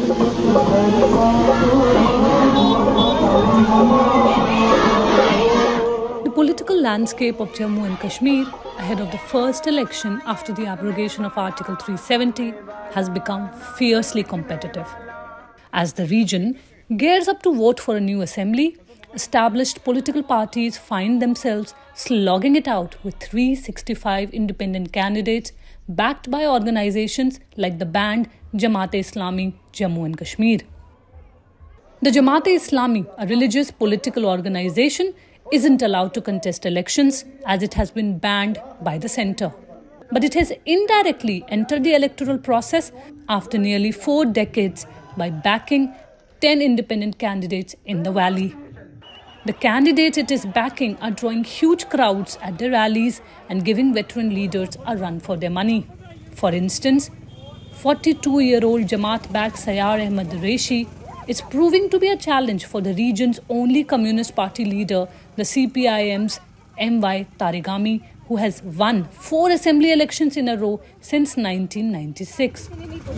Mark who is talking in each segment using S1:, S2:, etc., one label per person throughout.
S1: The political landscape of Jammu and Kashmir ahead of the first election after the abrogation of Article 370 has become fiercely competitive. As the region gears up to vote for a new assembly, established political parties find themselves slogging it out with 365 independent candidates backed by organizations like the banned Jamaat-e-Islami Jammu and Kashmir. The Jamaat-e-Islami, a religious political organization, isn't allowed to contest elections as it has been banned by the centre. But it has indirectly entered the electoral process after nearly 4 decades by backing 10 independent candidates in the valley. The candidates it is backing are drawing huge crowds at their rallies and giving veteran leaders a run for their money. For instance, 42-year-old Jamaat-backed Sayar Ahmad Reshi is proving to be a challenge for the region's only Communist Party leader, the CPIM's M.Y. Tarigami, who has won 4 assembly elections in a row since 1996.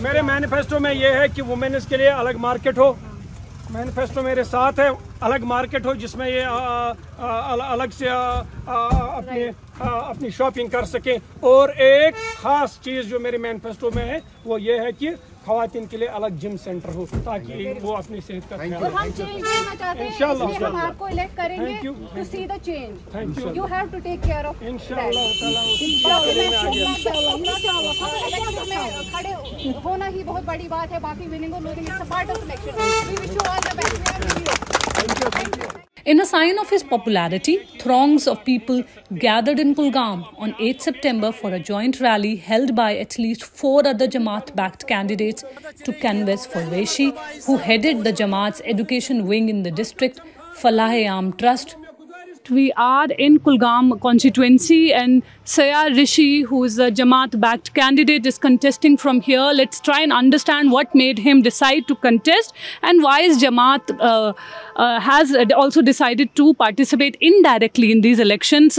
S2: मेरे manifesto में ये है कि women's के लिए अलग market हो। Manifesto मेरे साथ है, अलग मार्केट हो जिसमें ये अलग से अपनी शॉपिंग कर सकें। और एक ख़ास चीज़ जो मेरे मैनिफेस्टो में है वो ये है कि ख़वातीन के लिए अलग जिम सेंटर हो ताकि वो अपनी सेहत का ख्याल रखें।
S3: हम चेंज देखना चाहते हैं, इसलिए हम आपको इलेक्ट करेंगे to see the change. You have to take care of that.
S2: इंशाल्लाह
S3: खड़े होना ही बहुत बड़ी बात है, बाकी winning और losing it's a part of election. We wish you all the best. Thank you.
S1: In a sign of his popularity, throngs of people gathered in Kulgam on 8 September for a joint rally held by at least 4 other Jamaat-backed candidates to canvass for Reshi, who headed the Jamaat's education wing in the district, Falah-e-Aam Trust. We are in Kulgam constituency and Sayar Rishi, who is a Jamaat-backed candidate, is contesting from here. Let's try and understand what made him decide to contest and why is Jamaat has also decided to participate indirectly in these elections.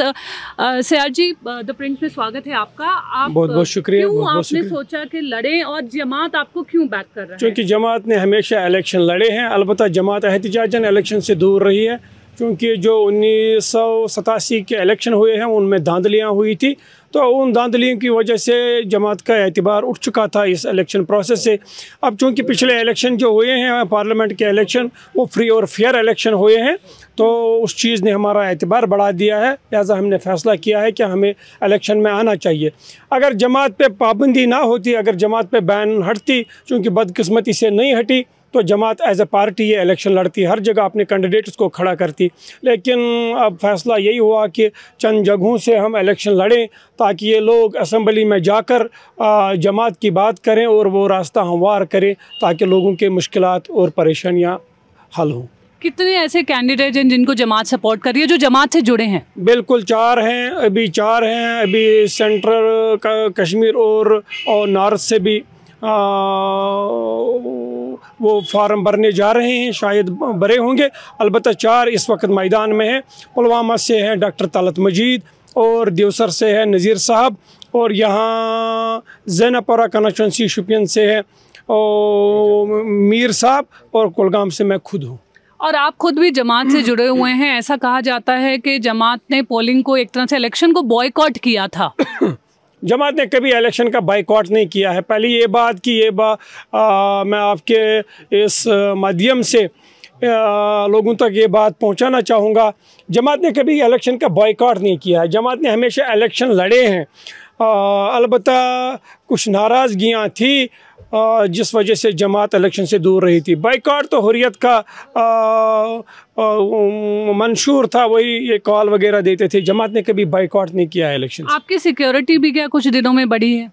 S1: Sayar ji, the print में स्वागत है आपका। आप
S2: बहुत शुक्रिया।
S1: क्यों आपने सोचा कि लड़ें और जमात आपको क्यों बैक कर रहा है?
S2: क्योंकि जमात ने हमेशा इलेक्शन लड़े हैं, अलबत्ता जमात एहतिजाजन इलेक्शन से दूर रही है क्योंकि जो 1987 के इलेक्शन हुए हैं उनमें धांधलियां हुई थी, तो उन धांधलियों की वजह से जमात का एतबार उठ चुका था इस इलेक्शन प्रोसेस से। अब चूँकि पिछले इलेक्शन जो हुए हैं पार्लियामेंट के इलेक्शन वो फ्री और फेयर इलेक्शन हुए हैं, तो उस चीज़ ने हमारा एतबार बढ़ा दिया है, लिहाजा हमने फ़ैसला किया है कि हमें इलेक्शन में आना चाहिए। अगर जमात पे पाबंदी ना होती, अगर जमात पे बैन हटती, चूँकि बदकिस्मती से नहीं हटी, तो जमात एज ए पार्टी ये इलेक्शन लड़ती, हर जगह अपने कैंडिडेट्स को खड़ा करती। लेकिन अब फैसला यही हुआ कि चंद जगहों से हम इलेक्शन लड़ें ताकि ये लोग असम्बली में जाकर जमात की बात करें और वो रास्ता हमवार करें ताकि लोगों के मुश्किलात और परेशानियां हल हों।
S1: कितने ऐसे कैंडिडेट हैं जिनको जमात सपोर्ट कर रही है, जो जमात से जुड़े हैं?
S2: बिल्कुल 4 हैं, अभी सेंट्रल कश्मीर और नॉर्थ से भी वो फार्म भरने जा रहे हैं, शायद भरे होंगे। अलबत्ता 4 इस वक्त मैदान में हैं। पुलवामा से हैं डॉक्टर तलत मजीद और देवसर से है नज़ीर साहब और यहाँ ज़ैनपुरा कॉन्स्टिट्यूंसी शुपियन से है और मीर साहब और कुलगाम से मैं खुद हूँ।
S1: और आप खुद भी जमात से जुड़े हुए हैं। ऐसा कहा जाता है कि जमात ने पोलिंग को एक तरह से इलेक्शन को बॉयकॉट किया था।
S2: जमात ने कभी इलेक्शन का बाइकआउट नहीं किया है। पहले ये बात कि मैं आपके इस माध्यम से लोगों तक ये बात पहुंचाना चाहूँगा, जमात ने कभी इलेक्शन का बाइकआउट नहीं किया है। जमात ने हमेशा इलेक्शन लड़े हैं। अलबत्ता कुछ नाराज़गियाँ थी जिस वजह से जमात इलेक्शन से दूर रही थी। बाइकआउट तो हुर्रियत का मंशूर था, वही ये कॉल वगैरह देते थे। जमात ने कभी बाइकआउट नहीं किया है इलेक्शन।
S1: आपकी सिक्योरिटी भी क्या कुछ दिनों में बढ़ी है?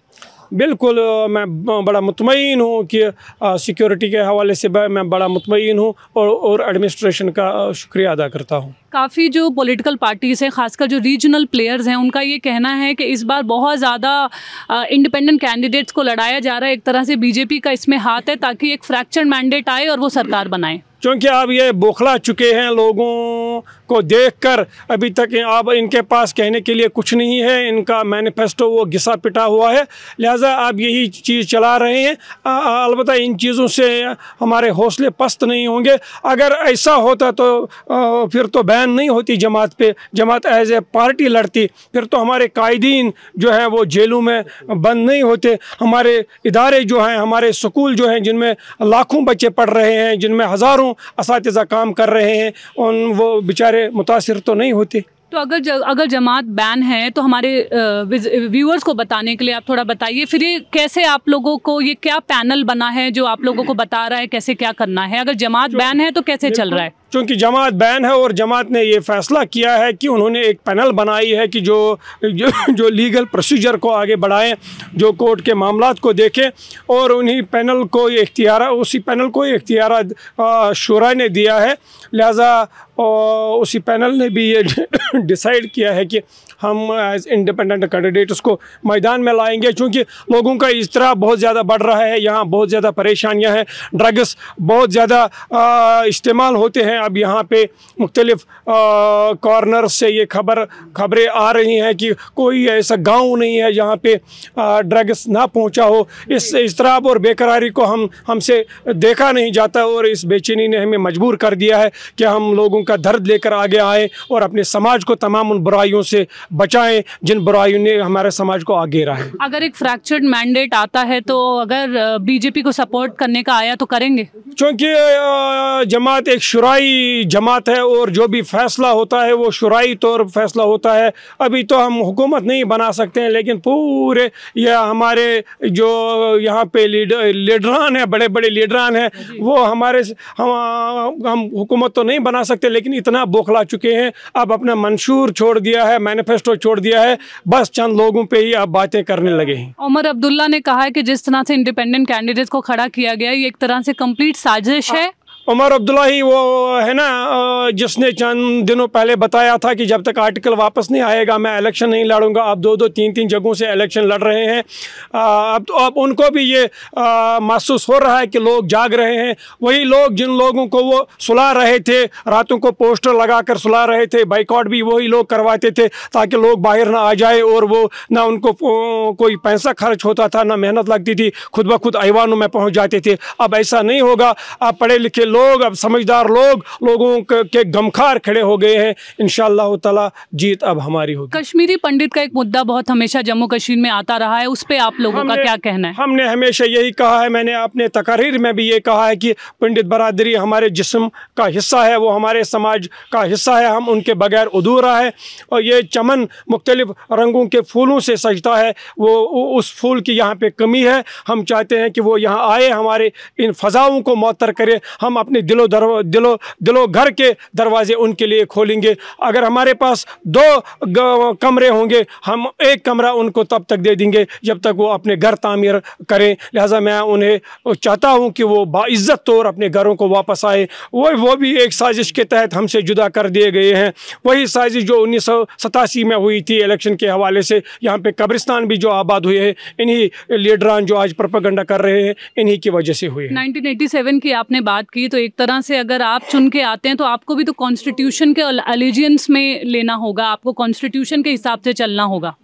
S2: बिल्कुल, मैं बड़ा मुतमईन हूँ कि सिक्योरिटी के हवाले से मैं बड़ा मुतमईन हूँ और एडमिनिस्ट्रेशन का शुक्रिया अदा करता हूँ।
S1: काफ़ी जो पॉलिटिकल पार्टीज़ हैं, खासकर जो रीजनल प्लेयर्स हैं, उनका ये कहना है कि इस बार बहुत ज़्यादा इंडिपेंडेंट कैंडिडेट्स को लड़ाया जा रहा है। एक तरह से बीजेपी का इसमें हाथ है ताकि एक फ्रैक्चर्ड मैंडेट आए और वो सरकार बनाए।
S2: क्योंकि अब ये बौखला चुके हैं, लोगों को देखकर अभी तक अब इनके पास कहने के लिए कुछ नहीं है, इनका मैनिफेस्टो वो घिसा पिटा हुआ है, लिहाजा आप यही चीज़ चला रहे हैं। अलबत्ता इन चीज़ों से हमारे हौसले पस्त नहीं होंगे। अगर ऐसा होता तो फिर तो बैन नहीं होती जमात पे, जमात एज ए पार्टी लड़ती, फिर तो हमारे कायदीन जो हैं वो जेलों में बंद नहीं होते, हमारे इदारे जो हैं, हमारे स्कूल जो हैं जिनमें लाखों बच्चे पढ़ रहे हैं, जिनमें हज़ारों असातिज़ा काम कर रहे हैं, वो बेचारे मुतासिर तो नहीं होते।
S1: तो अगर जमात बैन है तो हमारे व्यूअर्स को बताने के लिए आप थोड़ा बताइए, फिर ये कैसे आप लोगों को, ये क्या पैनल बना है जो आप लोगों को बता रहा है कैसे क्या करना है? अगर जमात बैन है तो कैसे चल रहा है?
S2: चूँकि जमात बैन है और जमात ने ये फैसला किया है कि उन्होंने एक पैनल बनाई है कि जो लीगल प्रोसीजर को आगे बढ़ाएं, जो कोर्ट के मामलात को देखें, और उन्हीं पैनल को उसी पैनल को इख्तियार शुरा ने दिया है। लिहाजा उसी पैनल ने भी ये डिसाइड किया है कि हम एज इंडिपेंडेंट कैंडिडेट्स को मैदान में लाएंगे, क्योंकि लोगों का इज़्तिराब बहुत ज़्यादा बढ़ रहा है, यहाँ बहुत ज़्यादा परेशानियाँ हैं, ड्रग्स बहुत ज़्यादा इस्तेमाल होते हैं। अब यहाँ पे मुख्तलिफ कॉर्नर से ये खबरें आ रही हैं कि कोई ऐसा गांव नहीं है जहाँ पे ड्रग्स ना पहुँचा हो। इस इज़्तिराब और बेकरारी को हमसे देखा नहीं जाता, और इस बेचैनी ने हमें मजबूर कर दिया है कि हम लोगों का दर्द लेकर आगे आए और अपने समाज को तमाम उन बुराइयों से बचाएं जिन बुराइयों ने हमारे समाज को आगे रहा है।
S1: अगर एक फ्रैक्चर्ड मैंडेट आता है तो अगर बीजेपी को सपोर्ट करने का आया तो करेंगे?
S2: क्योंकि जमात एक शुराई जमात है और जो भी फैसला होता है वो शुराई तौर फैसला होता है। अभी तो हम हुकूमत नहीं बना सकते हैं, लेकिन पूरे या हमारे जो यहाँ पे लीडरान हैं, बड़े बड़े लीडरान हैं, वो हम हुकूमत तो नहीं बना सकते, लेकिन इतना बौखला चुके हैं, अब अपना मंशूर छोड़ दिया है, मैनिफेस्टो छोड़ दिया है, बस चंद लोगों पे ही अब बातें करने लगे हैं।
S1: उमर अब्दुल्ला ने कहा है कि जिस तरह से इंडिपेंडेंट कैंडिडेट्स को खड़ा किया गया ये एक तरह से कंप्लीट साजिश है।
S2: उमर अब्दुल्ला ही वो है ना जिसने चंद दिनों पहले बताया था कि जब तक आर्टिकल वापस नहीं आएगा मैं इलेक्शन नहीं लड़ूंगा। अब 2-2, 3-3 जगहों से इलेक्शन लड़ रहे हैं। अब उनको भी ये महसूस हो रहा है कि लोग जाग रहे हैं। वही लोग जिन लोगों को वो सुला रहे थे, रातों को पोस्टर लगाकर सुला रहे थे, बाइकआउट भी वही लोग करवाते थे ताकि लोग बाहर ना आ जाए, और वो ना उनको कोई पैसा खर्च होता था, ना मेहनत लगती थी, खुद ब खुद ऐवानों में पहुँच जाते थे। अब ऐसा नहीं होगा। अब पढ़े लिखे लोग, अब समझदार लोगों के गमखार खड़े हो गए हैं। इंशाअल्लाह ताला जीत अब हमारी होगी।
S1: कश्मीरी पंडित का एक मुद्दा बहुत हमेशा जम्मू कश्मीर में आता रहा है, उस पे आप लोगों का क्या कहना है? हमने
S2: हमेशा यही कहा है, मैंने अपने तकरीर में भी ये कहा है कि पंडित बरादरी हमारे जिस्म का हिस्सा है, वो हमारे समाज का हिस्सा है, हम उनके बगैर अधूरा है। और ये चमन मुख्तलिफ रंगों के फूलों से सजता है, वो उस फूल की यहाँ पे कमी है। हम चाहते हैं कि वो यहाँ आए, हमारे इन फ़ज़ाओं को मुअत्तर करे। हम अपने दिलो घर के दरवाजे उनके लिए खोलेंगे। अगर हमारे पास 2 कमरे होंगे, हम 1 कमरा उनको तब तक दे देंगे जब तक वो अपने घर तामीर करें। लिहाजा मैं उन्हें चाहता हूं कि वो बाइज़्ज़त तौर अपने घरों को वापस आए। वो भी एक साजिश के तहत हमसे जुदा कर दिए गए हैं। वही साजिश जो 1987 में हुई थी इलेक्शन के हवाले से, यहाँ पे कब्रिस्तान भी जो आबाद हुए हैं, इन्हीं लीडरान जो आज प्रोपेगेंडा कर रहे हैं, इन्हीं की वजह से हुए।
S1: 1987 की आपने बात की, तो एक तरह से अगर आप चुन के आते हैं तो आपको भी तो कॉन्स्टिट्यूशन के अलिजियंस में लेना होगा, आपको कॉन्स्टिट्यूशन के हिसाब से चलना होगा।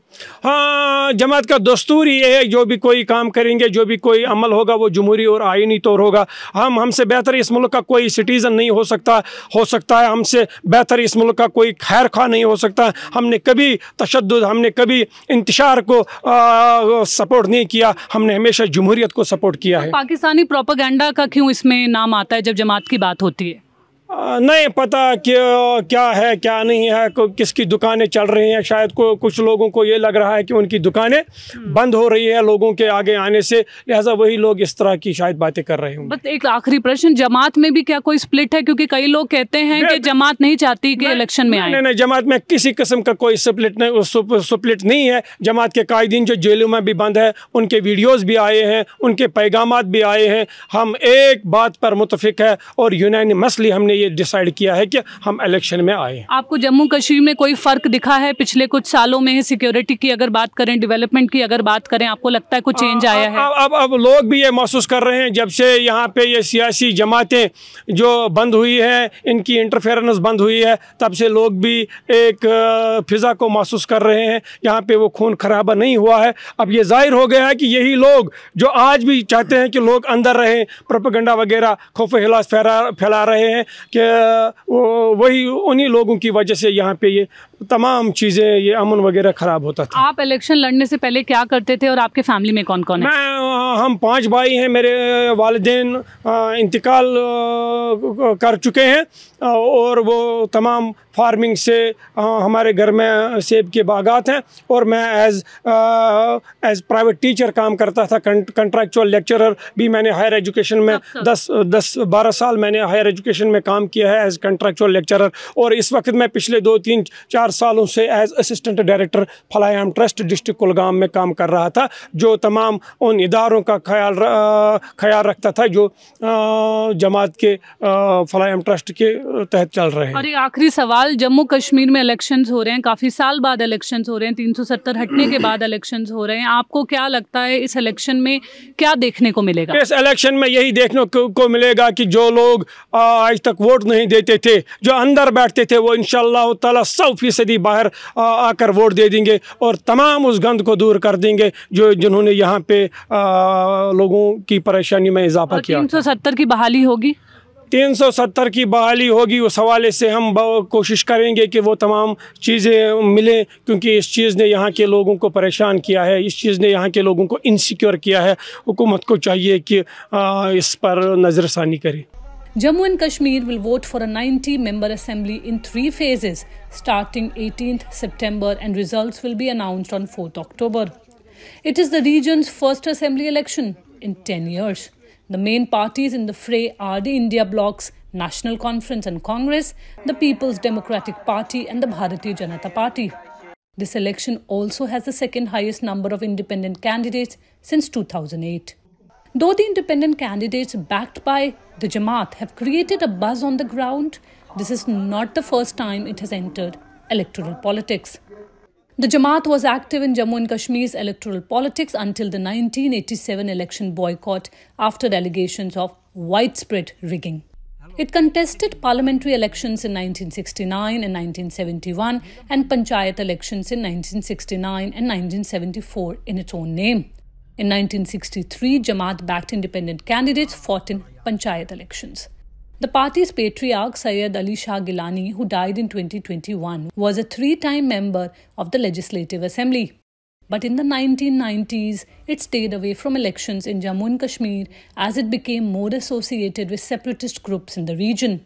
S2: हाँ, जमात का दस्तूर ये है, जो भी कोई काम करेंगे, जो भी कोई अमल होगा वो जमहूरी और आईनी तौर होगा। हमसे बेहतर इस मुल्क का कोई सिटीज़न नहीं हो सकता है, हमसे बेहतर इस मुल्क का कोई खैर खा नहीं हो सकता। हमने कभी तशद्दुद, हमने कभी इंतशार को सपोर्ट नहीं किया, हमने हमेशा जमहूरियत को सपोर्ट किया है।
S1: पाकिस्तानी प्रोपेगेंडा का क्यों इसमें नाम आता है जब जमात की बात होती है?
S2: नहीं पता कि क्या है क्या नहीं है, किसकी दुकानें चल रही हैं। शायद कुछ लोगों को ये लग रहा है कि उनकी दुकानें बंद हो रही है लोगों के आगे आने से, लिहाजा वही लोग इस तरह की शायद बातें कर रहे होंगे।
S1: बस एक आखिरी प्रश्न, जमात में भी क्या कोई स्प्लिट है? क्योंकि कई लोग कहते हैं कि जमात नहीं चाहती कि इलेक्शन में आए।
S2: नहीं, जमात में किसी किस्म का कोई स्प्लिट नहीं है। जमात के कायदीन जो जेलों में भी बंद है, उनके वीडियोस भी आए हैं, उनके पैगामात भी आए हैं। हम एक बात पर मुतफिक है और यूनानिमसली हमने ने ये डिसाइड किया है कि हम इलेक्शन में आए।
S1: आपको जम्मू कश्मीर में कोई फ़र्क दिखा है पिछले कुछ सालों में? सिक्योरिटी की अगर बात करें, डेवलपमेंट की अगर बात करें, आपको लगता है कुछ चेंज आया है?
S2: अब लोग भी ये महसूस कर रहे हैं जब से यहाँ पे ये सियासी जमातें जो बंद हुई है, इनकी इंटरफेरेंस बंद हुई है, तब से लोग भी एक फिज़ा को महसूस कर रहे हैं। यहाँ पे वो खून खराबा नहीं हुआ है। अब ये जाहिर हो गया है कि यही लोग जो आज भी चाहते हैं कि लोग अंदर रहें, प्रोपेगेंडा वगैरह खौफ हिलास फैला रहे हैं, कि वही उन्हीं लोगों की वजह से यहाँ पे ये तमाम चीज़ें, ये अमन वगैरह ख़राब होता था।
S1: आप इलेक्शन लड़ने से पहले क्या करते थे और आपके फैमिली में कौन कौन है?
S2: हम 5 भाई हैं। मेरे वालिदैन इंतकाल कर चुके हैं और वो तमाम फार्मिंग से हमारे घर में सेब के बागात हैं, और मैं एज प्राइवेट टीचर काम करता था, कंट्रैक्चुअल लेक्चरर भी। मैंने हायर एजुकेशन में 10-12 साल मैंने हायर एजुकेशन में काम किया है एज कंट्रैक्चुअल लेक्चरर, और इस वक्त मैं पिछले 2-3-4 सालों से as assistant director Falah-e-Aam trust district Kulgam में काम कर रहा था, जो तमाम उन इदारों का ख्याल रखता था जो जमात के फलायाम ट्रस्ट के तहत चल रहे हैं।
S1: और एक आखिरी सवाल, जम्मू कश्मीर में इलेक्शंस हो रहे हैं, काफ़ी साल बाद इलेक्शंस हो रहे हैं, 370 हटने के बाद इलेक्शंस हो रहे हैं, आपको क्या लगता है इस इलेक्शन में क्या देखने को मिलेगा?
S2: इस इलेक्शन में यही देखने को मिलेगा कि जो लोग आज तक वोट नहीं देते थे, जो अंदर बैठते थे, वो इंशाअल्लाह ताला 100% बाहर आकर वोट दे देंगे और तमाम उस गंद को दूर कर देंगे जिन्होंने यहाँ पे लोगों की परेशानी में इजाफा किया।
S1: 370 की बहाली होगी?
S2: 370 की बहाली होगी। उस हवाले से हम कोशिश करेंगे कि वो तमाम चीज़ें मिलें, क्योंकि इस चीज़ ने यहाँ के लोगों को परेशान किया है, इस चीज़ ने यहाँ के लोगों को इनसिक्योर किया है। हुकूमत को चाहिए कि इस पर नज़रसानी करे।
S1: Jammu and Kashmir will vote for a 90-member assembly in 3 phases starting 18th September, and results will be announced on 4th October. It is the region's first assembly election in 10 years. The main parties in the fray are the India blocs, National Conference and Congress, the People's Democratic Party and the Bharatiya Janata Party. This election also has the second highest number of independent candidates since 2008. Though the independent candidates backed by the Jamaat have created a buzz on the ground, this is not the first time it has entered electoral politics. The Jamaat was active in Jammu and Kashmir's electoral politics until the 1987 election boycott after allegations of widespread rigging. It contested parliamentary elections in 1969 and 1971 and panchayat elections in 1969 and 1974 in its own name. In 1963, Jamaat-backed independent candidates fought in panchayat elections. The party's patriarch Syed Ali Shah Gilani, who died in 2021, was a 3-time member of the Legislative Assembly. But in the 1990s, it stayed away from elections in Jammu and Kashmir as it became more associated with separatist groups in the region.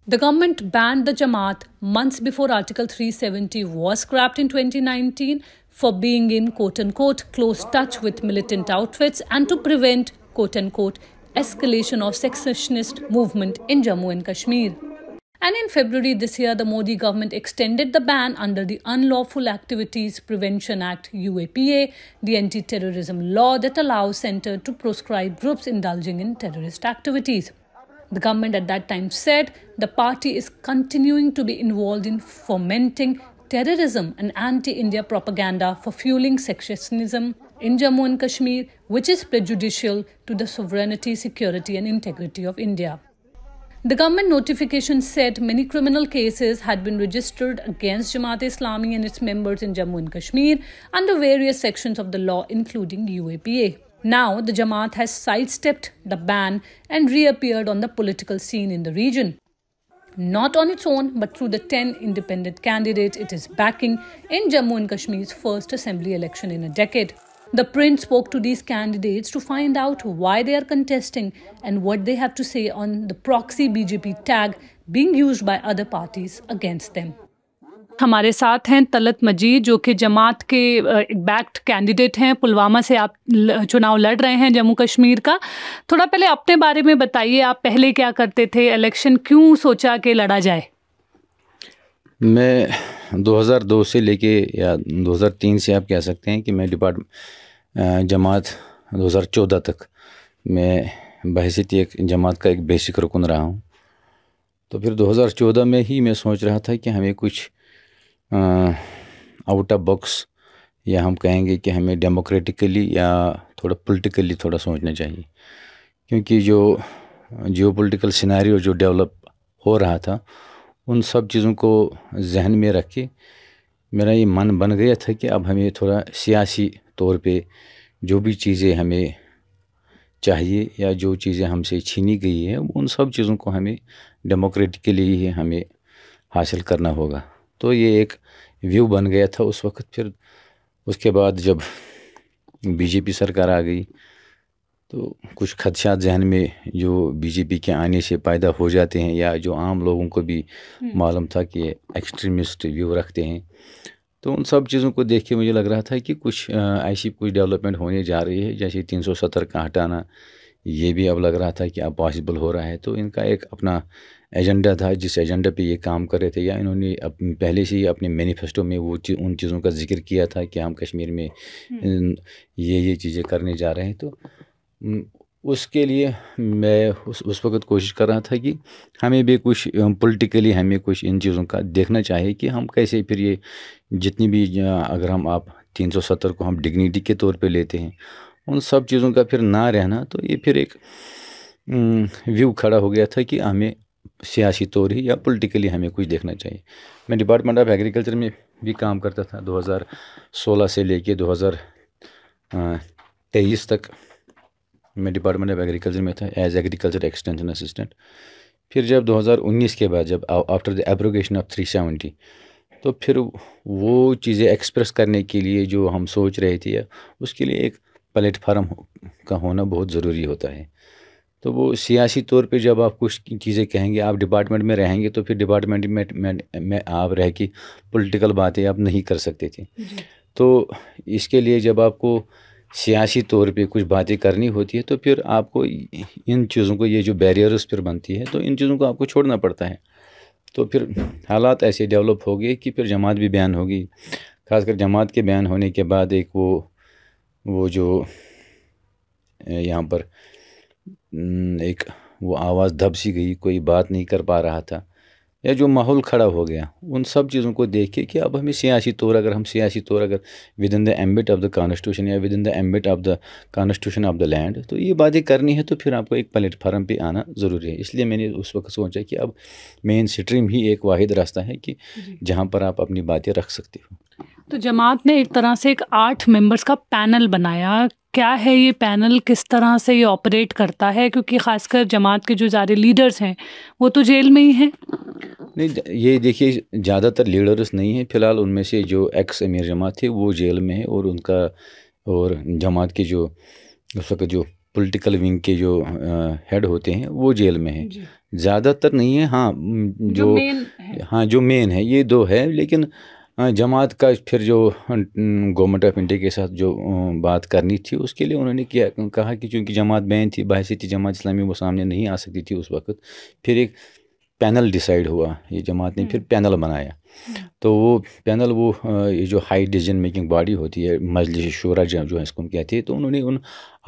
S1: The government banned the Jamaat months before Article 370 was scrapped in 2019 for being in quote-unquote close touch with militant outfits and to prevent quote-unquote escalation of secessionist movement in Jammu and Kashmir. And in February this year, the Modi government extended the ban under the Unlawful Activities Prevention Act UAPA, the anti-terrorism law that allows center to proscribe groups indulging in terrorist activities. The government at that time said the party is continuing to be involved in fomenting terrorism and anti-India propaganda for fueling secessionism in Jammu and Kashmir, which is prejudicial to the sovereignty, security and integrity of India. The government notification said many criminal cases had been registered against Jamaat-e-Islami and its members in Jammu and Kashmir under various sections of the law, including UAPA. Now, the Jamaat has sidestepped the ban and reappeared on the political scene in the region. Not on its own, but through the 10 independent candidates it is backing in Jammu and Kashmir's first assembly election in a decade. The Prince spoke to these candidates to find out why they are contesting and what they have to say on the proxy BJP tag being used by other parties against them. हमारे साथ हैं तलत मजीद, जो कि जमात के एक backed candidate हैं। पुलवामा से आप चुनाव लड़ रहे हैं जम्मू कश्मीर का। थोड़ा पहले अपने बारे में बताइए, आप पहले क्या करते थे, इलेक्शन क्यों सोचा कि लड़ा जाए?
S4: मैं 2002 से लेके या 2003 से आप कह सकते हैं कि मैं जमात 2014 तक मैं बहैसियत एक जमात का एक बेसिक रुकन रहा हूँ। تو پھر 2014 میں ہی میں سوچ رہا تھا کہ ہمیں کچھ آؤٹ آف باکس، یا ہم کہیں گے کہ ہمیں ڈیموکریٹکلی یا تھوڑا پولیٹیکلی تھوڑا سوچنا چاہیے، کیونکہ جو جیو پولیٹیکل سیناریو جو ڈیولپ ہو رہا تھا ان سب چیزوں کو ذہن میں رکھ کے میرا یہ من بن گیا تھا کہ اب ہمیں تھوڑا سیاسی طور پہ جو بھی چیزیں ہمیں چاہیے یا جو چیزیں ہم سے چھینی گئی ہیں ان سب چیزوں کو ہمیں ڈیموکریٹکلی ہی ہمیں حاصل کرنا ہوگا. تو یہ ایک ویو بن گیا تھا اس وقت. پھر اس کے بعد جب بی جے پی سرکار آ گئی تو کچھ خدشات ذہن میں جو بی جے پی کے آنے سے پیدا ہو جاتے ہیں، یا جو عام لوگوں کو بھی معلوم تھا کہ ایکسٹریمسٹ ویو رکھتے ہیں، تو ان سب چیزوں کو دیکھ کے مجھے لگ رہا تھا کہ کچھ ایسی کچھ ڈیولپمنٹ ہونے جا رہی ہے. جیسے 370 کا ہٹانا، یہ بھی اب لگ رہا تھا کہ اب پاسبل ہو رہا ہے. تو ان کا ایک اپنا ایجنڈا تھا جس ایجنڈا پہ یہ کام کر رہے تھے، یا انہوں نے پہلے سے ہی اپنے مینیفیسٹو میں وہ ان چیزوں کا ذکر کیا تھا کہ ہم کشمیر میں یہ چیزیں کرنے جا رہے ہیں. تو اس کے لیے میں اس وقت کوشش کر رہا تھا کہ ہمیں بھی کچھ پولیٹیکلی ہمیں کچھ ان چیزوں کا دیکھنا چاہیے کہ ہم کیسے پھر یہ جتنی بھی اگر ہم آپ 370 کو ہم ڈگنیٹی کے طور پہ لیتے ہیں، ان سب چیزوں کا پھر نہ رہنا. تو یہ پھر ایک ویو کھڑا ہو گیا تھا کہ ہمیں سیاسی طور ہی یا پولیٹیکلی ہمیں کچھ دیکھنا چاہیے. میں ڈپارٹمنٹ آف ایگریکلچر میں بھی کام کرتا تھا 2016 سے لے کے 2023 تک. میں ڈپارٹمنٹ آف ایگریکلچر میں تھا ایز ایگریکلچر ایکسٹینشن اسسٹنٹ. پھر جب 2019 کے بعد جب آفٹر دی ایبروگیشن آف 370، تو پھر وہ چیزیں ایکسپریس کرنے کے لیے جو ہم سوچ رہے تھے اس کے لیے ایک پلیٹ فارم کا ہونا بہت ضروری ہوتا ہے. تو وہ سیاسی طور پہ جب آپ کچھ چیزیں کہیں گے، آپ ڈپارٹمنٹ میں رہیں گے، تو پھر ڈپارٹمنٹ میں آپ رہ کے پولیٹیکل باتیں آپ نہیں کر سکتے تھے. تو اس کے لیے جب آپ کو سیاسی طور پہ کچھ باتیں کرنی ہوتی ہے تو پھر آپ کو ان چیزوں کو، یہ جو بیریئرز پھر بنتی ہے، تو ان چیزوں کو آپ کو چھوڑنا پڑتا ہے. تو پھر حالات ایسے ڈیولپ ہو گئے کہ پھر جماعت بھی بیان ہوگی. خاص کر جماعت کے بیان ہونے کے بعد ایک وہ جو یہاں پر ایک وہ آواز دب سی گئی، کوئی بات نہیں کر پا رہا تھا، یا جو ماحول کھڑا ہو گیا، ان سب چیزوں کو دیکھ کے کہ اب ہمیں سیاسی طور اگر within the ambit of the constitution یا within the ambit of the constitution of the land, تو یہ باتیں کرنی ہے تو پھر آپ کو ایک پلیٹ فارم پہ آنا ضروری ہے. اس لیے میں نے اس وقت سوچا کہ اب مین سٹریم ہی ایک واحد راستہ ہے کہ جہاں پر آپ اپنی باتیں رکھ سکتے ہو.
S1: تو جماعت نے ایک طرح سے ایک 8 ممبرس کا پینل بنایا. کیا ہے یہ پینل، کس طرح سے یہ آپریٹ کرتا ہے؟ کیونکہ خاص کر جماعت کے جو سارے لیڈرز ہیں وہ تو جیل میں ہی ہیں.
S4: نہیں، یہ دیکھیے زیادہ تر لیڈرز نہیں ہیں. فی الحال ان میں سے جو ایکس امیر جماعت تھے وہ جیل میں ہیں، اور ان کا اور جماعت کے جو اس وقت جو پولیٹیکل ونگ کے جو ہیڈ ہوتے ہیں وہ جیل میں ہیں. زیادہ تر نہیں ہیں. جو مین ہے یہ 2 ہے. لیکن جماعت کا پھر جو گورنمنٹ آف انڈیا کے ساتھ جو بات کرنی تھی اس کے لیے انہوں نے کہا کہ چونکہ جماعت بین تھی، بحیثیت جماعت اسلامی وہ سامنے نہیں آ سکتی تھی اس وقت. پھر ایک پینل ڈیسائیڈ ہوا، یہ جماعت نے پھر پینل بنایا. تو وہ پینل یہ جو ہائی ڈیسیژن میکنگ باڈی ہوتی ہے، مجلس شورا جو ہے اس کو ہم کہتے ہیں، تو انہوں نے ان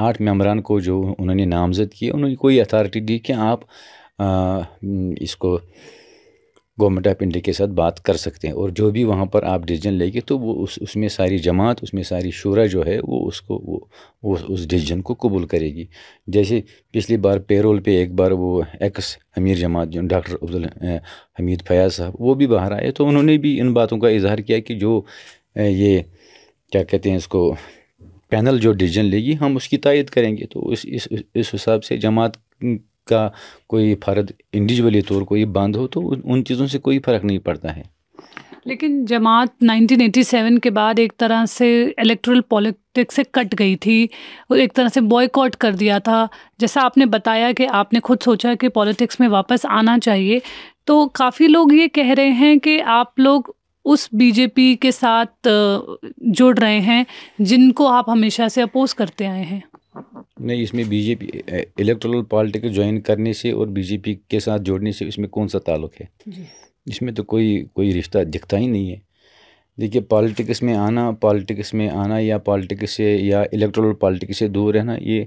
S4: 8 ممبران کو جو انہوں نے نامزد کیے، انہوں نے کوئی اتھارٹی دی کہ آپ اس کو گورنمنٹ آف انڈیا کے ساتھ بات کر سکتے ہیں، اور جو بھی وہاں پر آپ ڈیسیجن لے گے تو وہ اس میں ساری جماعت، اس میں ساری شورا جو ہے وہ اس ڈیسیجن کو قبول کرے گی. جیسے پچھلی بار پیرول پہ ایک بار وہ ایکس امیر جماعت جو ڈاکٹر عبدالحمید فیاض صاحب وہ بھی باہر آئے، تو انہوں نے بھی ان باتوں کا اظہار کیا کہ جو یہ کیا کہتے ہیں اس کو پینل جو ڈیسیجن لے گی ہم اس کی تائید کریں گے. تو اس حساب سے جماعت کا کوئی فرد انڈیویجولی طور کوئی بند ہو تو ان چیزوں سے کوئی فرق نہیں پڑتا ہے.
S1: لیکن جماعت 1987 کے بعد ایک طرح سے الیکٹرل پالیٹکس سے کٹ گئی تھی، ایک طرح سے بوائیکاٹ کر دیا تھا. جیسا آپ نے بتایا کہ آپ نے خود سوچا کہ پالیٹکس میں واپس آنا چاہیے، تو کافی لوگ یہ کہہ رہے ہیں کہ آپ لوگ اس بی جے پی کے ساتھ جڑ رہے ہیں جن کو آپ ہمیشہ سے اپوز کرتے آئے ہیں.
S4: نہیں، اس میں بی جے پی الیکٹرل پالیٹکس جوائن کرنے سے اور بی جے پی کے ساتھ جوڑنے سے اس میں کون سا تعلق ہے؟ اس میں تو کوئی رشتہ دکھتا ہی نہیں ہے. دیکھیے پالیٹکس میں آنا یا پالیٹکس سے یا الیکٹرل پالیٹکس سے دور رہنا، یہ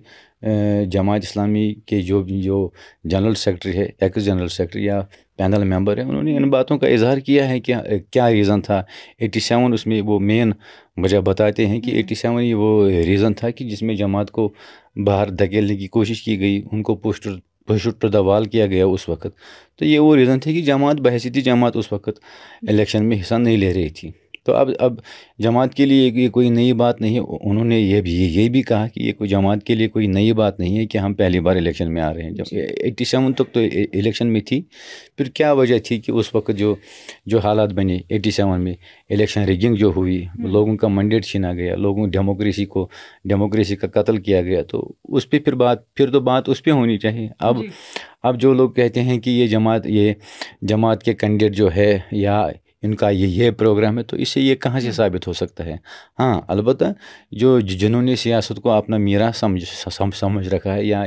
S4: جماعت اسلامی کے جو جنرل سیکرٹری ہے، ایکس جنرل سیکرٹری یا پینل ممبر ہے، انہوں نے ان باتوں کا اظہار کیا ہے کہ کیا ریزن تھا 87 اس میں وہ مین وجہ بتاتے ہیں کہ 87 یہ وہ ریزن تھا کہ جس میں جماعت کو باہر دھکیلنے کی کوشش کی گئی، ان کو پش ٹو دا وال کیا گیا اس وقت. تو یہ وہ ریزن تھے کہ جماعت بحیثیتی جماعت اس وقت الیکشن میں حصہ نہیں لے رہی تھی. تو اب جماعت کے لیے یہ کوئی نئی بات نہیں ہے. انہوں نے یہ بھی کہا کہ یہ کوئی جماعت کے لیے کوئی نئی بات نہیں ہے کہ ہم پہلی بار الیکشن میں آ رہے ہیں. جب 87 تک تو الیکشن میں تھی، پھر کیا وجہ تھی کہ اس وقت جو حالات بنے 87 میں، الیکشن ریگنگ جو ہوئی، لوگوں کا منڈیٹ چھینا گیا، لوگوں ڈیموکریسی کا قتل کیا گیا. تو اس پہ پھر تو بات اس پہ ہونی چاہیے. اب جو لوگ کہتے ہیں کہ یہ جماعت کے کینڈیڈیٹ جو ہے یا ان کا یہ پروگرام ہے، تو اس سے یہ کہاں سے ثابت ہو سکتا ہے؟ ہاں البتہ جنہوں نے سیاست کو اپنا میراث سمجھ رکھا ہے یا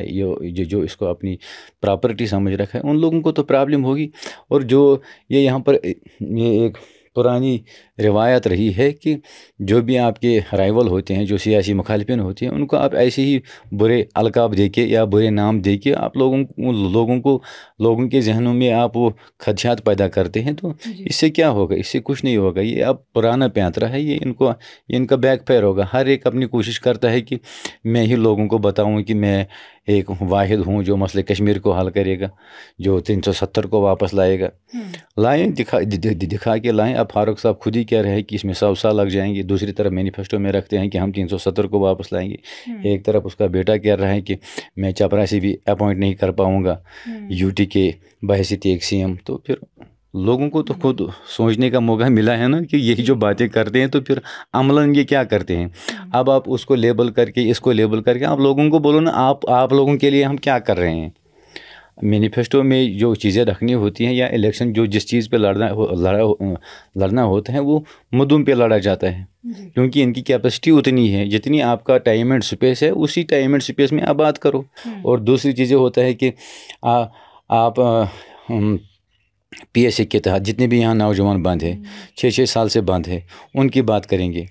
S4: جو اس کو اپنی پراپرٹی سمجھ رکھا ہے، ان لوگوں کو تو پرابلم ہوگی. اور جو یہاں پر یہ ایک پرانی روایت رہی ہے کہ جو بھی آپ کے رائیول ہوتے ہیں، جو سیاسی مخالفین ہوتے ہیں، ان کو آپ ایسے ہی برے القاب دے کے یا برے نام دے کے آپ لوگوں کے ذہنوں میں آپ وہ خدشات پیدا کرتے ہیں. تو اس سے کیا ہوگا؟ اس سے کچھ نہیں ہوگا. یہ اب پرانا پیانترا ہے، یہ ان کا بیک فائر ہوگا. ہر ایک اپنی کوشش کرتا ہے کہ میں ہی لوگوں کو بتاؤں کہ میں ایک واحد ہوں جو مسئلہ کشمیر کو حل کرے گا، جو 370 کو واپس لائے گا. لائیں، دکھا کے لائیں. اب فاروق صاحب خود ہی کہہ رہے ہیں کہ اس میں 100 سال لگ جائیں گے. دوسری طرف مینیفیسٹو میں رکھتے ہیں کہ ہم 370 کو واپس لائیں گے. ایک طرف اس کا بیٹا کہہ رہا ہے کہ میں چپراسی بھی اپوائنٹ نہیں کر پاؤں گا یو ٹی کے بحیثیت ایک سی ایم. تو پھر لوگوں کو تو خود سوچنے کا موقع ملا ہے نا کہ یہی جو باتیں کرتے ہیں تو پھر عملاً یہ کیا کرتے ہیں. اب آپ اس کو لیبل کر کے اس کو لیبل کر کے آپ لوگوں کو بولو نا آپ لوگوں کے لیے ہم کیا کر رہے ہیں. مینیفیسٹو میں جو چیزیں رکھنی ہوتی ہیں یا الیکشن جس چیز پہ لڑنا ہوتا ہے وہ مدعوں پہ لڑا جاتا ہے، کیونکہ ان کی کیپیسٹی اتنی ہے جتنی آپ کا ٹائم اینڈ سپیس ہے، اسی ٹائم اینڈ سپیس میں آباد کرو. اور دوسری چیزیں ہوتا ہے کہ آپ پی ایس سی کے تحت جتنے بھی یہاں نوجوان بند ہیں، 6 سال سے بند ہے، ان کی بات کریں گے.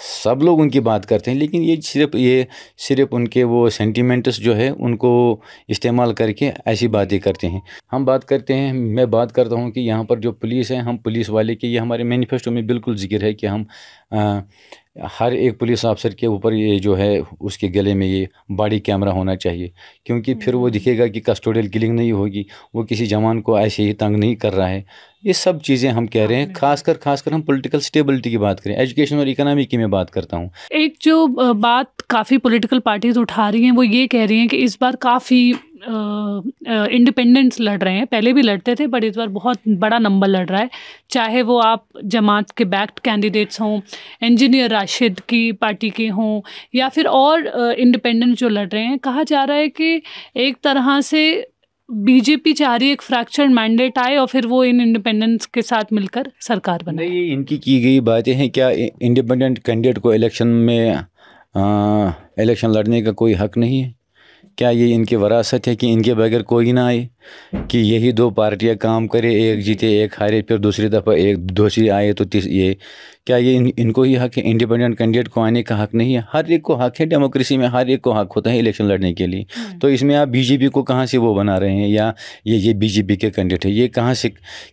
S4: سب لوگ ان کی بات کرتے ہیں، لیکن یہ صرف ان کے وہ سینٹیمنٹس جو ہے ان کو استعمال کر کے ایسی باتیں کرتے ہیں. ہم بات کرتے ہیں، میں بات کرتا ہوں کہ یہاں پر جو پولیس ہیں، ہم پولیس والے کے یہ ہمارے مینیفیسٹو میں بالکل ذکر ہے کہ ہم ہر ایک پولیس افسر کے اوپر یہ جو ہے اس کے گلے میں یہ باڈی کیمرہ ہونا چاہیے، کیونکہ پھر وہ دکھے گا کہ کسٹوڈیل کلنگ نہیں ہوگی، وہ کسی جوان کو ایسے ہی تنگ نہیں کر رہا ہے. یہ سب چیزیں ہم کہہ رہے ہیں. خاص کر ہم پولیٹیکل سٹیبلٹی کی بات کریں، ایجوکیشن اور اکنامی کی میں بات کرتا ہوں.
S1: ایک جو بات کافی پولیٹیکل پارٹیز اٹھا رہی ہیں وہ یہ کہہ رہی ہیں کہ اس بار کافی انڈیپینڈنٹس لڑ رہے ہیں. پہلے بھی لڑتے تھے بٹ اس بار بہت بڑا نمبر لڑ رہا ہے، چاہے وہ آپ جماعت کے بیکڈ کینڈیڈیٹس ہوں، انجینئر راشد کی پارٹی کے ہوں، یا پھر اور انڈیپینڈنٹ جو لڑ رہے ہیں. کہا جا رہا ہے کہ ایک طرح سے بی جے پی چاہ رہی ہے ایک فریکچرڈ مینڈیٹ آئے اور پھر وہ ان انڈیپینڈنٹس کے ساتھ مل کر سرکار بنائے.
S4: نہیں، ان کی گئی باتیں ہیں. کیا انڈیپینڈنٹ کینڈیڈیٹ کو الیکشن لڑنے کا کوئی حق نہیں ہے؟ کیا یہ ان کی وراثت ہے کہ ان کے بغیر کوئی نہ آئے، کہ یہی 2 پارٹیاں کام کرے، ایک جیتے ایک ہارے، پھر دوسری دفعہ ایک دوسری آئے تو یہ کیا یہ ان کو ہی حق ہے؟ انڈیپینڈنٹ کینڈیڈیٹ کو آنے کا حق نہیں ہے؟ ہر ایک کو حق ہے. ڈیموکریسی میں ہر ایک کو حق ہوتا ہے الیکشن لڑنے کے لیے. تو اس میں آپ بی جے پی کو کہاں سے وہ بنا رہے ہیں، یا یہ بی جے پی کے کینڈیڈیٹ ہے، یہ کہاں سے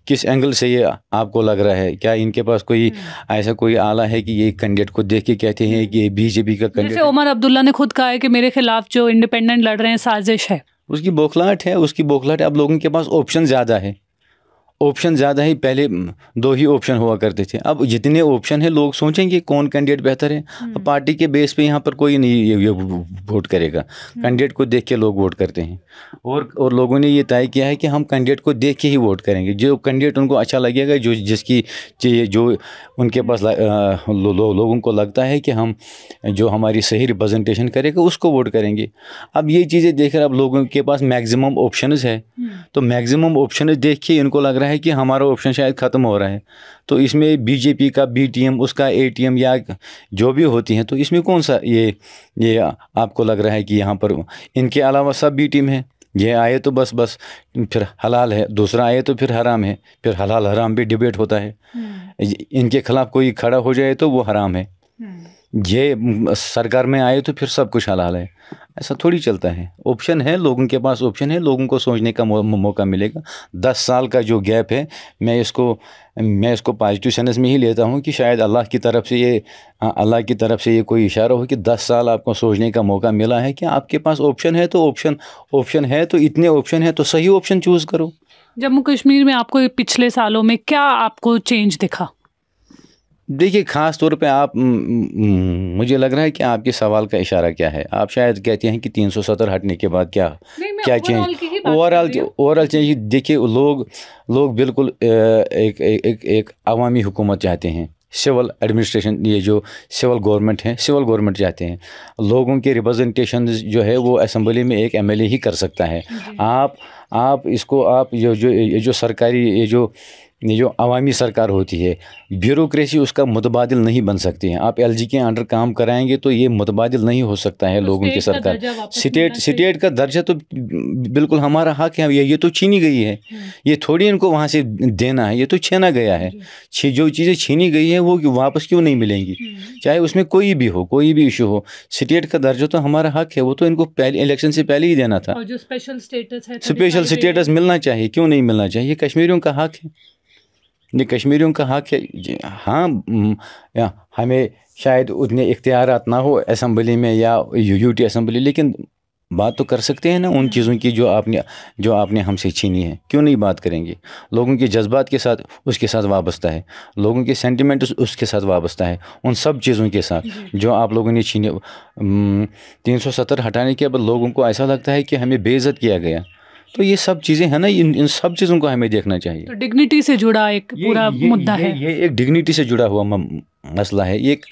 S4: کس اینگل سے یہ آپ کو لگ رہا ہے؟ کیا ان کے پاس کوئی آلہ ہے کہ یہ کینڈیڈیٹ کو دیکھ کے کہتے ہیں کہ یہ بی جے پی کا کینڈیڈیٹ؟
S1: جیسے عمر عبداللہ نے خود کہا ہے کہ میرے خلاف جو انڈیپینڈنٹ لڑ رہے ہیں سازش ہے.
S4: اس کی بوکھلاہٹ ہے. اب لوگوں کے پاس آپشن زیادہ ہے. پہلے 2 ہی آپشن ہوا کرتے تھے. اب جتنے آپشن ہیں لوگ سوچیں گے کون کینڈیڈیٹ بہتر ہے. اب پارٹی کے بیس پہ یہاں پر کوئی نہیں ووٹ کرے گا، کینڈیڈیٹ کو دیکھ کے لوگ ووٹ کرتے ہیں. اور لوگوں نے یہ طے کیا ہے کہ ہم کینڈیڈیٹ کو دیکھ کے ہی ووٹ کریں گے. جو کینڈیڈیٹ ان کو اچھا لگے گا، جو ان کے پاس لوگوں کو لگتا ہے کہ جو ہماری صحیح ریپرزنٹیشن کرے گا اس کو ووٹ کریں گے. اب یہ چیزیں دیکھ کر اب لوگوں کے پاس میکزیمم آپشنز ہے، تو میکزیمم آپشنز دیکھ کے ان کو لگ رہا ہے کہ ہمارا آپشن شاید ختم ہو رہا ہے. تو اس میں بی جے پی کا بی ٹی ایم، اس کا اے ٹی ایم یا جو بھی ہوتی ہیں، تو اس میں کون سا یہ آپ کو لگ رہا ہے کہ یہاں پر ان کے علاوہ سب بی ٹیم ہے؟ ये आए तो बस बस फिर हलाल है, दूसरा आए तो फिर हराम है, फिर हलाल हराम भी डिबेट होता है। इनके खिलाफ कोई खड़ा हो जाए तो वो हराम है, ये सरकार में आए तो फिर सब कुछ हलाल है। ऐसा थोड़ी चलता है। ऑप्शन है, लोगों के पास ऑप्शन है, लोगों को सोचने का मौका मिलेगा। 10 साल का जो गैप है, मैं इसको पॉजिटिव सेंस में ही लेता हूँ कि शायद अल्लाह की तरफ से ये कोई इशारा हो कि 10 साल आपको सोचने का मौका मिला है कि आपके पास ऑप्शन है, तो ऑप्शन है तो इतने ऑप्शन है तो सही ऑप्शन चूज़ करो।
S1: जम्मू कश्मीर में आपको पिछले सालों में क्या आपको चेंज दिखा?
S4: देखिए, ख़ास तौर पे आप मुझे लग रहा है कि आपके सवाल का इशारा क्या है। आप शायद कहते हैं कि 370 हटने के बाद क्या चेंज, ओवरऑल चेंज। देखिए, लोग बिल्कुल एक अवामी हुकूमत चाहते हैं, सिविल एडमिनिस्ट्रेशन, ये जो सिविल गवर्नमेंट है, सिविल गवर्नमेंट चाहते हैं। लोगों के रिप्रेजेंटेशन जो है वो असेंबली में एक MLA ही कर सकता है। आप जो सरकारी ये जो अवामी सरकार होती है, ब्यूरोक्रेसी उसका मुतबादिल नहीं बन सकती है। आप LG के अंडर काम कराएंगे तो ये मुतबादिल नहीं हो सकता है। लोगों की सरकार, स्टेट का दर्जा तो बिल्कुल हमारा हक है, ये तो छीनी गई है। ये थोड़ी इनको वहाँ से देना है, ये तो छीना गया है। जो चीज़ें छीनी गई हैं वो वापस क्यों नहीं मिलेंगी, चाहे उसमें कोई भी इशू हो। स्टेट का दर्जा तो हमारा हक है, वो तो इनको पहले इलेक्शन से पहले ही देना था।
S1: और जो स्पेशल स्टेटस है,
S4: स्पेशल स्टेटस मिलना चाहिए, क्यों नहीं मिलना चाहिए? ये कश्मीरियों का हक है, ये कश्मीरियों का हक है। हाँ, हमें शायद उतने इख्तियारात ना हो असेंबली में या UT असेंबली, लेकिन बात तो कर सकते हैं ना उन चीज़ों की जो आपने हमसे छीनी है। क्यों नहीं बात करेंगे? लोगों के जज्बात के साथ उसके साथ वाबस्ता है, लोगों के सेंटिमेंट उसके साथ वाबस्ता है, उन सब चीज़ों के साथ जो आप लोगों ने छीने। 370 हटाने के बाद लोगों को ऐसा लगता है कि हमें बेइज्जत किया गया। तो ये सब चीज़ें हैं ना, इन सब चीज़ों को हमें देखना चाहिए।
S1: तो डिग्निटी से जुड़ा एक पूरा मुद्दा है,
S4: ये एक डिग्निटी से जुड़ा हुआ मसला है। ये एक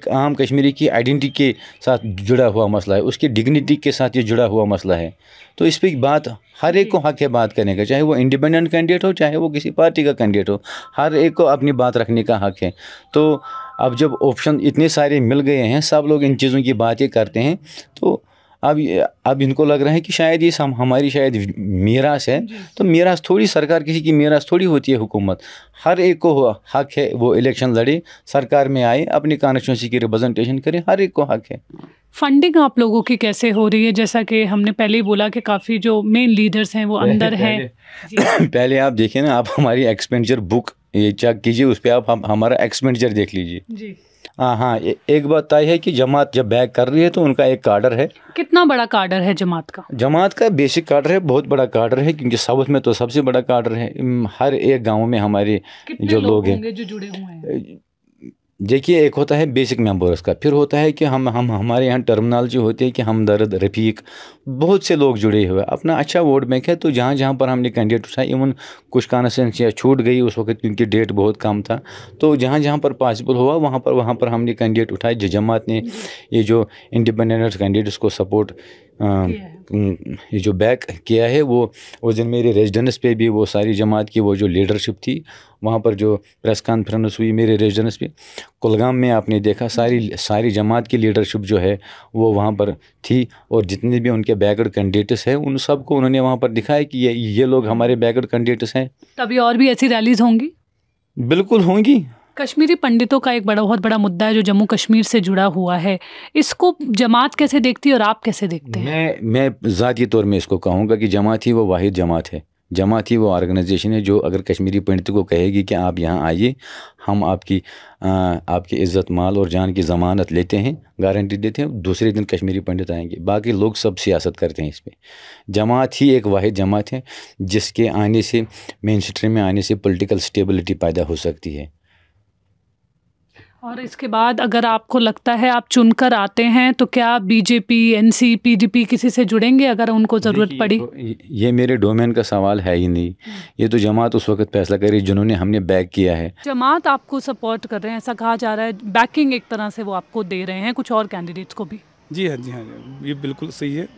S4: आम कश्मीरी की आइडेंटिटी के साथ जुड़ा हुआ मसला है, उसकी डिग्निटी के साथ ये जुड़ा हुआ मसला है। तो इस पर बात हर एक को हक है बात करने का, चाहे वो इंडिपेंडेंट कैंडिडेट हो, चाहे वो किसी पार्टी का कैंडिडेट हो, हर एक को अपनी बात रखने का हक है। तो अब जब ऑप्शन इतने सारे मिल गए हैं, सब लोग इन चीज़ों की बातें करते हैं, तो अब इनको लग रहा है कि शायद ये हमारी शायद मीरास है। तो मीरास थोड़ी, सरकार किसी की मीरास थोड़ी होती है। हुकूमत हर एक को हक है वो इलेक्शन लड़े, सरकार में आए, अपनी कॉन्स्टिट्यूंसी की रिप्रेजेंटेशन करे, हर एक को हक है।
S1: फंडिंग आप लोगों की कैसे हो रही है? जैसा कि हमने पहले ही बोला कि काफ़ी जो मेन लीडर्स हैं वो अंदर हैं।
S4: पहले आप देखिए ना, आप हमारी एक्सपेंडिचर बुक ये चेक कीजिए, उस पर आप हमारा एक्सपेंडिचर देख लीजिए जी। हाँ, एक बात तय है कि जमात जब बैक कर रही है तो उनका एक कार्डर है।
S1: कितना बड़ा कार्डर है जमात का?
S4: जमात का बेसिक कार्डर है, बहुत बड़ा कार्डर है, क्योंकि साउथ में तो सबसे बड़ा कार्डर है। हर एक गांव में हमारे जो लोग हैं
S1: जो जुड़े हुए हैं।
S4: देखिए, एक होता है बेसिक मेंबर्स का, फिर होता है कि हमारे यहाँ टर्मिनोलॉजी होती है कि हमदर्द, रफ़ीक, बहुत से लोग जुड़े हुए। अपना अच्छा वोट बैंक है, तो जहाँ जहाँ पर हमने कैंडिडेट उठाया, इवन कुछ कॉन्स्टिट्यूंसियाँ छूट गई उस वक्त क्योंकि डेट बहुत कम था, तो जहाँ जहाँ पर पॉसिबल हुआ वहाँ पर हमने कैंडिडेट उठाए। जमात ने ये जो इंडिपेंडेंट कैंडिडेट्स को सपोर्ट ये जो बैक किया है, वो उस दिन मेरे रेजिडेंस पे भी वो सारी जमात की वो जो लीडरशिप थी, वहाँ पर जो प्रेस कॉन्फ्रेंस हुई मेरे रेजिडेंस पे कुलगाम में, आपने देखा सारी जमात की लीडरशिप जो है वो वहाँ पर थी। और जितने भी उनके बैकवर्ड कैंडिडेट्स हैं उन सबको उन्होंने वहाँ पर दिखाया कि ये लोग हमारे बैकवर्ड कैंडिडेट्स हैं।
S1: तभी और भी ऐसी रैलीज होंगी?
S4: बिल्कुल होंगी।
S1: कश्मीरी पंडितों का एक बहुत बड़ा मुद्दा है जो जम्मू कश्मीर से जुड़ा हुआ है, इसको जमात कैसे देखती है और आप कैसे देखते हैं?
S4: मैं ज़ाती तौर में इसको कहूँगा कि जमात ही वो वाहिद जमात है, जमात ही वो ऑर्गेनाइजेशन है जो अगर कश्मीरी पंडित को कहेगी कि आप यहाँ आइए, हम आपकी इज़्ज़त, माल और जान की ज़मानत लेते हैं, गारंटी देते हैं, दूसरे दिन कश्मीरी पंडित आएंगे। बाकी लोग सब सियासत करते हैं इस पर। जमात ही एक वाहिद जमात है जिसके आने से, मेन स्ट्रीम में आने से पॉलिटिकल स्टेबिलिटी पैदा हो सकती है।
S1: और इसके बाद अगर आपको लगता है आप चुनकर आते हैं तो क्या BJP, NC, PDP किसी से जुड़ेंगे अगर उनको ज़रूरत पड़ी?
S4: ये मेरे डोमेन का सवाल है ही नहीं, ये तो जमात उस वक्त फैसला करी जिन्होंने हमने बैक किया है।
S1: जमात आपको सपोर्ट कर रहे हैं, ऐसा कहा जा रहा है, बैकिंग एक तरह से वो आपको दे रहे हैं, कुछ और कैंडिडेट्स को भी?
S5: जी हाँ, ये बिल्कुल सही है।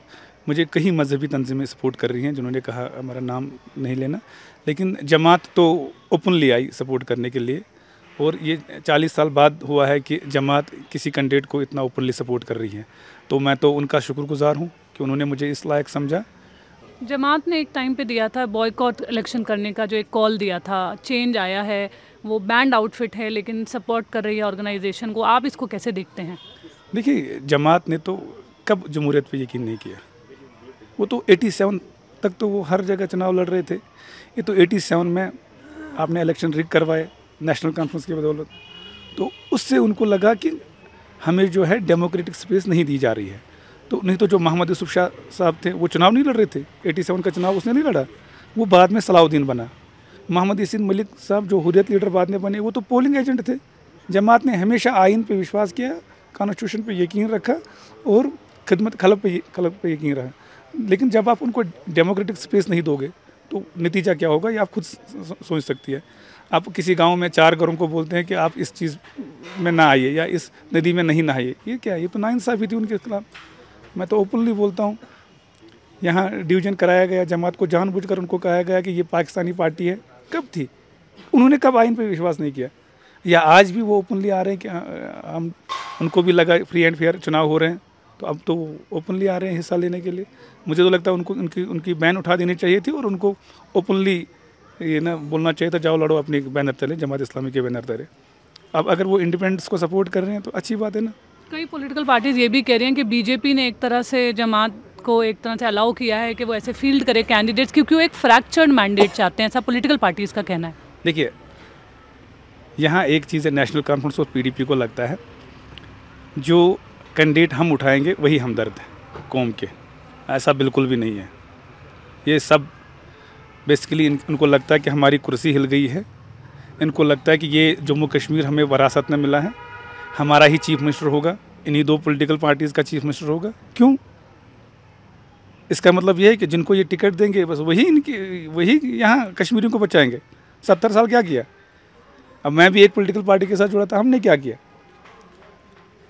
S5: मुझे कई मजहबी तंजीमें सपोर्ट कर रही हैं जिन्होंने कहा हमारा नाम नहीं लेना, लेकिन जमात तो ओपनली आई सपोर्ट करने के लिए। और ये 40 साल बाद हुआ है कि जमात किसी कैंडिडेट को इतना ओपनली सपोर्ट कर रही है, तो मैं तो उनका शुक्रगुजार हूँ। कि उन्होंने मुझे इस लायक समझा।
S1: जमात ने एक टाइम पे दिया था बॉयकॉट इलेक्शन करने का, जो एक कॉल दिया था, चेंज आया है, वो बैंड आउटफिट है लेकिन सपोर्ट कर रही है ऑर्गेनाइजेशन को, आप इसको कैसे देखते हैं?
S5: देखिए, जमात ने तो कब जमहूरियत पे यकीन नहीं किया। वो तो 87 तक तो वो हर जगह चुनाव लड़ रहे थे। ये तो 87 में आपने इलेक्शन रिग करवाए नेशनल कॉन्फ्रेंस की बदौलत, तो उससे उनको लगा कि हमें जो है डेमोक्रेटिक स्पेस नहीं दी जा रही है। तो नहीं तो जो मोहम्मद यूसुफ शाह साहब थे वो चुनाव नहीं लड़ रहे थे, 87 का चुनाव उसने नहीं लड़ा, वो बाद में सलाउद्दीन बना। मोहम्मद यासीन मलिक साहब जो हुर्रियत लीडर बाद में बने, वो तो पोलिंग एजेंट थे। जमात ने हमेशा आइन पे विश्वास किया, कॉन्स्टिट्यूशन पे यकीन रखा और खिदमत खलब पे यकीन रहा। लेकिन जब आप उनको डेमोक्रेटिक स्पेस नहीं दोगे तो नतीजा क्या होगा ये आप खुद सोच सकती है। आप किसी गांव में 4 घरों को बोलते हैं कि आप इस चीज़ में ना आइए या इस नदी में नहीं नहाइए, ये क्या है? ये तो नाइंसाफ़ी थी उनके खिलाफ। मैं तो ओपनली बोलता हूँ, यहाँ डिवीज़न कराया गया, जमात को जानबूझकर उनको कहा गया कि ये पाकिस्तानी पार्टी है। कब थी? उन्होंने कब आइन पे विश्वास नहीं किया? या आज भी वो ओपनली आ रहे हैं कि हम उनको भी लगा फ्री एंड फेयर चुनाव हो रहे हैं, तो अब तो ओपनली आ रहे हैं हिस्सा लेने के लिए। मुझे तो लगता है उनको उनकी बैन उठा देनी चाहिए थी और उनको ओपनली ये ना बोलना चाहिए था, जाओ लड़ो अपने बैनर तले, जमात इस्लामी के बैनर तले। अब अगर वो इंडिपेंडेंस को सपोर्ट कर रहे हैं तो अच्छी बात है ना।
S1: कई पॉलिटिकल पार्टीज ये भी कह रही हैं कि बीजेपी ने एक तरह से जमात को एक तरह से अलाउ किया है कि वो ऐसे फील्ड करे कैंडिडेट्स, क्योंकि वो एक फ्रैक्चर्ड मैंडेट चाहते हैं, ऐसा पॉलिटिकल पार्टीज़ का कहना है।
S5: देखिए, यहाँ एक चीज़ है, नेशनल कॉन्फ्रेंस और पीडीपी को लगता है जो कैंडिडेट हम उठाएंगे वही हमदर्द है कौम के। ऐसा बिल्कुल भी नहीं है। ये सब बेसिकली उनको लगता है कि हमारी कुर्सी हिल गई है, इनको लगता है कि ये जम्मू कश्मीर हमें विरासत में मिला है, हमारा ही चीफ मिनिस्टर होगा, इन्हीं 2 पॉलिटिकल पार्टीज़ का चीफ मिनिस्टर होगा। क्यों? इसका मतलब ये है कि जिनको ये टिकट देंगे बस वही यहाँ कश्मीरियों को बचाएंगे। 70 साल क्या किया? अब मैं भी एक पॉलिटिकल पार्टी के साथ जुड़ा था, हमने क्या किया?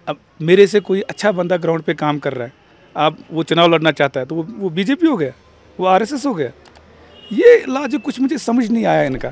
S5: अब मेरे से कोई अच्छा बंदा ग्राउंड पे काम कर रहा है, आप वो चुनाव लड़ना चाहता है, तो वो बीजेपी हो गया, वो आरएसएस हो गया। ये लॉजिक कुछ मुझे समझ नहीं आया इनका।